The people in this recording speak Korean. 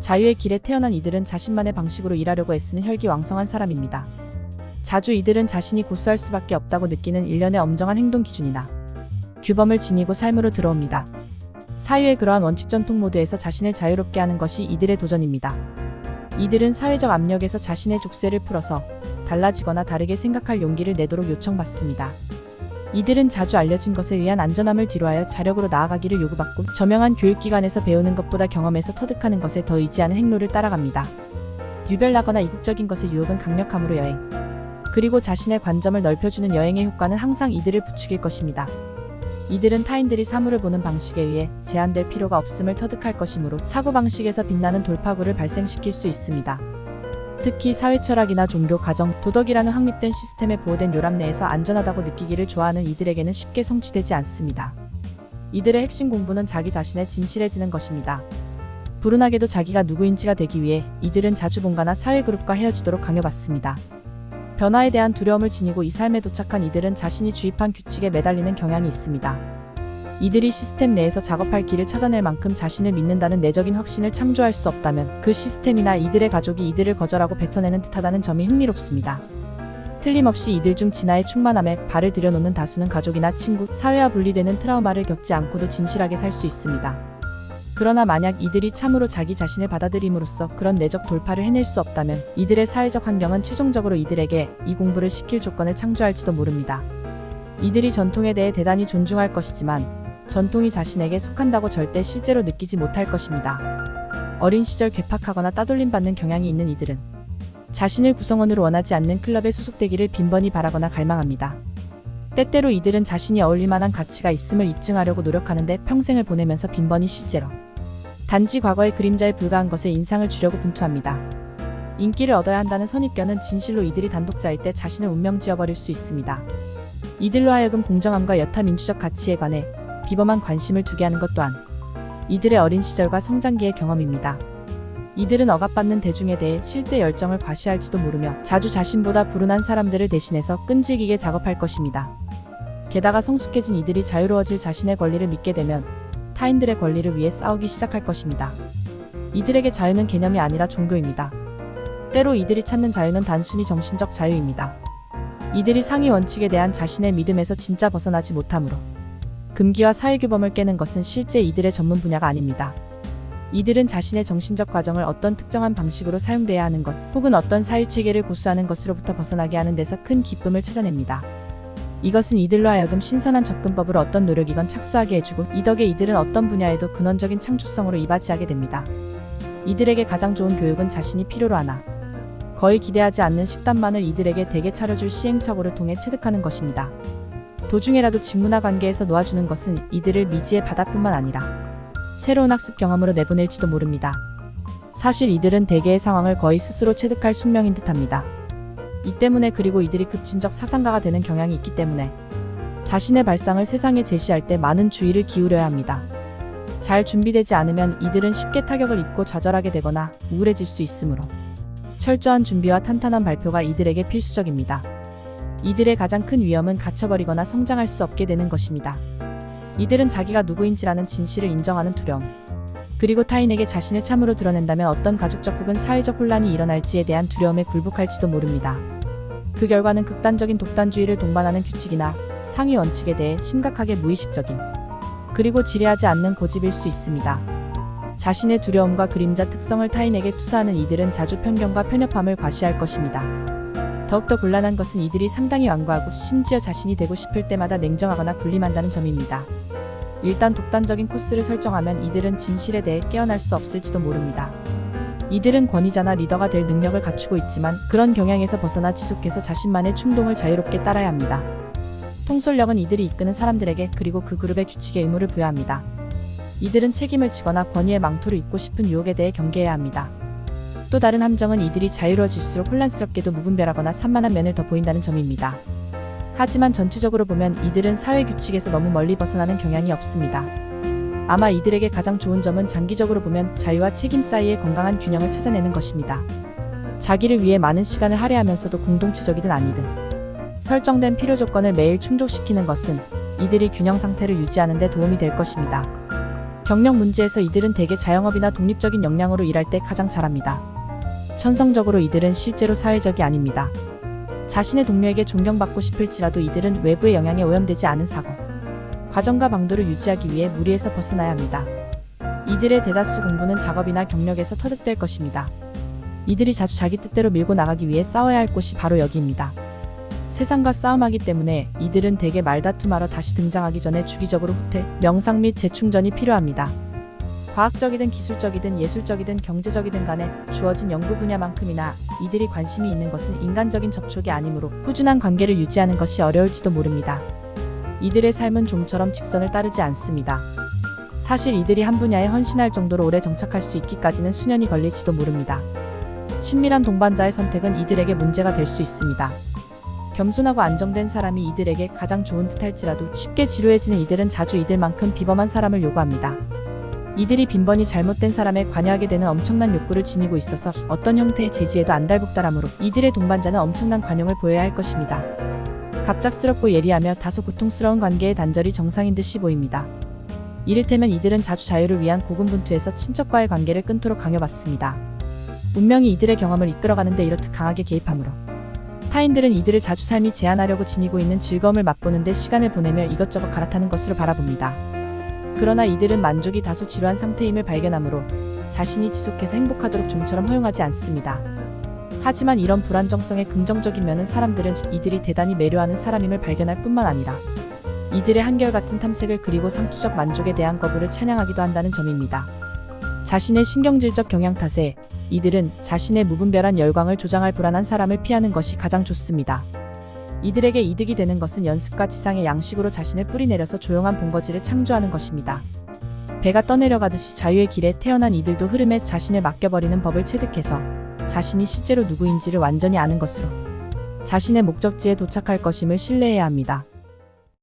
자유의 길에 태어난 이들은 자신만의 방식으로 일하려고 애쓰는 혈기왕성한 사람입니다. 자주 이들은 자신이 고수할 수밖에 없다고 느끼는 일련의 엄정한 행동 기준이나 규범을 지니고 삶으로 들어옵니다. 사유의 그러한 원칙 전통 모드에서 자신을 자유롭게 하는 것이 이들의 도전입니다. 이들은 사회적 압력에서 자신의 족쇄를 풀어서 달라지거나 다르게 생각할 용기를 내도록 요청받습니다. 이들은 자주 알려진 것에 의한 안전함을 뒤로하여 자력으로 나아가기를 요구받고 저명한 교육기관에서 배우는 것보다 경험에서 터득하는 것에 더 의지하는 행로를 따라갑니다. 유별나거나 이국적인 것의 유혹은 강력함으로 여행, 그리고 자신의 관점을 넓혀주는 여행의 효과는 항상 이들을 부추길 것입니다. 이들은 타인들이 사물을 보는 방식에 의해 제한될 필요가 없음을 터득할 것이므로 사고방식에서 빛나는 돌파구를 발생시킬 수 있습니다. 특히 사회철학이나 종교, 가정, 도덕이라는 확립된 시스템에 보호된 요람 내에서 안전하다고 느끼기를 좋아하는 이들에게는 쉽게 성취되지 않습니다. 이들의 핵심 공부는 자기 자신에 진실해지는 것입니다. 불운하게도 자기가 누구인지가 되기 위해 이들은 자주 본가나 사회그룹과 헤어지도록 강요받습니다. 변화에 대한 두려움을 지니고 이 삶에 도착한 이들은 자신이 주입한 규칙에 매달리는 경향이 있습니다. 이들이 시스템 내에서 작업할 길을 찾아낼 만큼 자신을 믿는다는 내적인 확신을 창조할 수 없다면 그 시스템이나 이들의 가족이 이들을 거절하고 뱉어내는 듯하다는 점이 흥미롭습니다. 틀림없이 이들 중 진화의 충만함에 발을 들여놓는 다수는 가족이나 친구, 사회와 분리되는 트라우마를 겪지 않고도 진실하게 살 수 있습니다. 그러나 만약 이들이 참으로 자기 자신을 받아들임으로써 그런 내적 돌파를 해낼 수 없다면 이들의 사회적 환경은 최종적으로 이들에게 이 공부를 시킬 조건을 창조할지도 모릅니다. 이들이 전통에 대해 대단히 존중할 것이지만 전통이 자신에게 속한다고 절대 실제로 느끼지 못할 것입니다. 어린 시절 괴팍하거나 따돌림 받는 경향이 있는 이들은 자신을 구성원으로 원하지 않는 클럽에 소속되기를 빈번히 바라거나 갈망합니다. 때때로 이들은 자신이 어울릴 만한 가치가 있음을 입증하려고 노력하는데 평생을 보내면서 빈번히 실제로 단지 과거의 그림자에 불과한 것에 인상을 주려고 분투합니다. 인기를 얻어야 한다는 선입견은 진실로 이들이 단독자일 때 자신을 운명 지어버릴 수 있습니다. 이들로 하여금 공정함과 여타 민주적 가치에 관해 비범한 관심을 두게 하는 것 또한 이들의 어린 시절과 성장기의 경험입니다. 이들은 억압받는 대중에 대해 실제 열정을 과시할지도 모르며 자주 자신보다 불운한 사람들을 대신해서 끈질기게 작업할 것입니다. 게다가 성숙해진 이들이 자유로워질 자신의 권리를 믿게 되면 타인들의 권리를 위해 싸우기 시작할 것입니다. 이들에게 자유는 개념이 아니라 종교입니다. 때로 이들이 찾는 자유는 단순히 정신적 자유입니다. 이들이 상위 원칙에 대한 자신의 믿음에서 진짜 벗어나지 못하므로 금기와 사회규범을 깨는 것은 실제 이들의 전문 분야가 아닙니다. 이들은 자신의 정신적 과정을 어떤 특정한 방식으로 사용돼야 하는 것, 혹은 어떤 사유체계를 고수하는 것으로부터 벗어나게 하는 데서 큰 기쁨을 찾아냅니다. 이것은 이들로 하여금 신선한 접근법으로 어떤 노력이건 착수하게 해주고 이 덕에 이들은 어떤 분야에도 근원적인 창조성으로 이바지하게 됩니다. 이들에게 가장 좋은 교육은 자신이 필요로 하나 거의 기대하지 않는 식단만을 이들에게 대개 차려줄 시행착오를 통해 체득하는 것입니다. 도중에라도 직문화 관계에서 놓아주는 것은 이들을 미지의 바다뿐만 아니라 새로운 학습 경험으로 내보낼지도 모릅니다. 사실 이들은 대개의 상황을 거의 스스로 체득할 숙명인 듯합니다. 이 때문에 그리고 이들이 급진적 사상가가 되는 경향이 있기 때문에 자신의 발상을 세상에 제시할 때 많은 주의를 기울여야 합니다. 잘 준비되지 않으면 이들은 쉽게 타격을 입고 좌절하게 되거나 우울해질 수 있으므로 철저한 준비와 탄탄한 발표가 이들에게 필수적입니다. 이들의 가장 큰 위험은 갇혀버리거나 성장할 수 없게 되는 것입니다. 이들은 자기가 누구인지라는 진실을 인정하는 두려움, 그리고 타인에게 자신을 참으로 드러낸다면 어떤 가족적 혹은 사회적 혼란이 일어날지에 대한 두려움에 굴복할지도 모릅니다. 그 결과는 극단적인 독단주의를 동반하는 규칙이나 상위 원칙에 대해 심각하게 무의식적인, 그리고 지레하지 않는 고집일 수 있습니다. 자신의 두려움과 그림자 특성을 타인에게 투사하는 이들은 자주 편견과 편협함을 과시할 것입니다. 더욱더 곤란한 것은 이들이 상당히 완고하고 심지어 자신이 되고 싶을 때마다 냉정하거나 군림한다는 점입니다. 일단 독단적인 코스를 설정하면 이들은 진실에 대해 깨어날 수 없을지도 모릅니다. 이들은 권위자나 리더가 될 능력을 갖추고 있지만 그런 경향에서 벗어나 지속해서 자신만의 충동을 자유롭게 따라야 합니다. 통솔력은 이들이 이끄는 사람들에게 그리고 그 그룹의 규칙에 의무를 부여합니다. 이들은 책임을 지거나 권위의 망토를 입고 싶은 유혹에 대해 경계해야 합니다. 또 다른 함정은 이들이 자유로워질수록 혼란스럽게도 무분별하거나 산만한 면을 더 보인다는 점입니다. 하지만 전체적으로 보면 이들은 사회 규칙에서 너무 멀리 벗어나는 경향이 없습니다. 아마 이들에게 가장 좋은 점은 장기적으로 보면 자유와 책임 사이의 건강한 균형을 찾아내는 것입니다. 자기를 위해 많은 시간을 할애하면서도 공동체적이든 아니든 설정된 필요 조건을 매일 충족시키는 것은 이들이 균형 상태를 유지하는 데 도움이 될 것입니다. 경력 문제에서 이들은 대개 자영업이나 독립적인 역량으로 일할 때 가장 잘합니다. 천성적으로 이들은 실제로 사회적이 아닙니다. 자신의 동료에게 존경받고 싶을지라도 이들은 외부의 영향에 오염되지 않은 사고, 과정과 방도를 유지하기 위해 무리에서 벗어나야 합니다. 이들의 대다수 공부는 작업이나 경력에서 터득될 것입니다. 이들이 자주 자기 뜻대로 밀고 나가기 위해 싸워야 할 곳이 바로 여기입니다. 세상과 싸움하기 때문에 이들은 대개 말다툼하러 다시 등장하기 전에 주기적으로 후퇴, 명상 및 재충전이 필요합니다. 과학적이든 기술적이든 예술적이든 경제적이든 간에 주어진 연구 분야만큼이나 이들이 관심이 있는 것은 인간적인 접촉이 아니므로 꾸준한 관계를 유지하는 것이 어려울지도 모릅니다. 이들의 삶은 종처럼 직선을 따르지 않습니다. 사실 이들이 한 분야에 헌신할 정도로 오래 정착할 수 있기까지는 수년이 걸릴지도 모릅니다. 친밀한 동반자의 선택은 이들에게 문제가 될 수 있습니다. 겸손하고 안정된 사람이 이들에게 가장 좋은 듯할지라도 쉽게 지루해지는 이들은 자주 이들만큼 비범한 사람을 요구합니다. 이들이 빈번히 잘못된 사람에 관여하게 되는 엄청난 욕구를 지니고 있어서 어떤 형태의 제지에도 안달복달하므로 이들의 동반자는 엄청난 관용을 보여야 할 것입니다. 갑작스럽고 예리하며 다소 고통스러운 관계의 단절이 정상인 듯이 보입니다. 이를테면 이들은 자주 자유를 위한 고군분투에서 친척과의 관계를 끊도록 강요받습니다. 운명이 이들의 경험을 이끌어가는데 이렇듯 강하게 개입하므로 타인들은 이들을 자주 삶이 제한하려고 지니고 있는 즐거움을 맛보는데 시간을 보내며 이것저것 갈아타는 것으로 바라봅니다. 그러나 이들은 만족이 다소 지루한 상태임을 발견하므로 자신이 지속해서 행복하도록 좀처럼 허용하지 않습니다. 하지만 이런 불안정성의 긍정적인 면은 사람들은 이들이 대단히 매료하는 사람임을 발견할 뿐만 아니라 이들의 한결같은 탐색을 그리고 상투적 만족에 대한 거부를 찬양하기도 한다는 점입니다. 자신의 신경질적 경향 탓에 이들은 자신의 무분별한 열광을 조장할 불안한 사람을 피하는 것이 가장 좋습니다. 이들에게 이득이 되는 것은 연습과 지상의 양식으로 자신을 뿌리내려서 조용한 본거지를 창조하는 것입니다. 배가 떠내려가듯이 자유의 길에 태어난 이들도 흐름에 자신을 맡겨버리는 법을 체득해서 자신이 실제로 누구인지를 완전히 아는 것으로 자신의 목적지에 도착할 것임을 신뢰해야 합니다.